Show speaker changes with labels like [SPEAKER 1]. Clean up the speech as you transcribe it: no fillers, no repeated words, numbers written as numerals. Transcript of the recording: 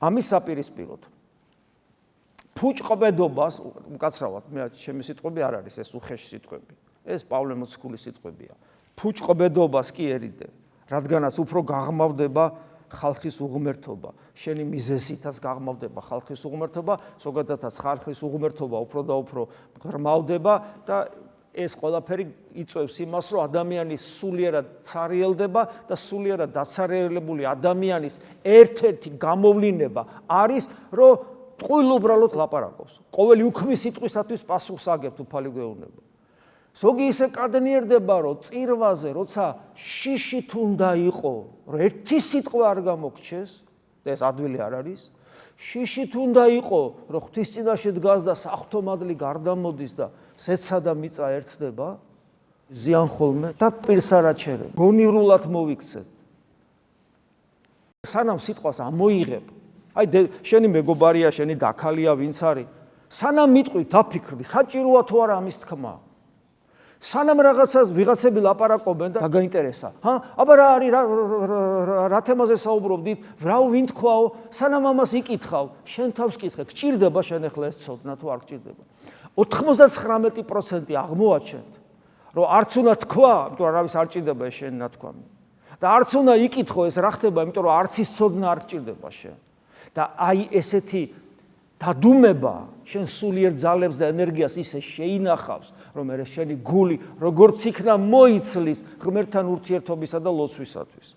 [SPEAKER 1] ამის საპირისპიროდ ფუჭყბედობას უკაცრავად მე ჩემი სიტყვები არ არის ეს უხეში სიტყვები ეს პავლე მოციქულის სიტყვებია ფუჭყბედობას კი ერიდე რადგანაც უფრო გაღმავდება ხალხის უღმერთობა შენი მიზეზითაც გაღმავდება ხალხის უღმერთობა ზოგადადაც ხალხის უღმერთობა უფრო და უფრო ღრმავდება და ეს ყველაფერი იწვევს იმას რომ ადამიანი სულიერად ცარიელდება და სულიერად დაცარიელებული ადამიანის ერთ-ერთი გამოვლინება არის რომ ტყუილ უბრალოდ ლაპარაკობს ყოველი უქმის სიტყვისათვის პასუხს აგებთ უფალი გვეუბნება ზოგი ისე კადნიერდება რომ წირვაზე როცა შიშით უნდა იყო რომ ერთი სიტყვა არ გამოგჩეს და ეს ადვილი არ არის შიშით უნდა იყო რომ ღვთის წინაშე დგას და საღვთო მადლი გარდამოდის და ზეცა და მიწა ერთდება ზიან ხოლმე და პირს არ აჩერებ გონივრულად მოვიქცეთ სანამ სიტყვას ამოიღებ აი შენი მეგობარია შენი დაქალია ვინც არის სანამ მიტყვი დაფიქრდი საჭიროა თუ არა ამის თქმა სანამ რაღაცას ვიღაცები ლაპარაკობენ და გაინტერესა აბა რა არის რა თემაზე საუბრობდით რა ვინ თქვაო სანამ ამას იკითხავ შენ თავს კითხე გჭირდება შენ ახლა ეს ცოდნა თუ არ გჭირდება 99% აღმოაჩენთ რომ არც უნდა თქვა იმიტომ რომ არავის არ ჭირდება ეს შენი ნათქვამი და არც უნდა იკითხო ეს რა ხდება იმიტომ რომ არც ის ცოდნა არ გჭირდება შენ და აი ესეთი დადუმება შენ სულიერ ძალებს და ენერგიას ისე შეინახავს რომ მე შენი გული როგორც იქნა მოიცლის ღმერთთან ურთიერთობისა და ლოცვისათვის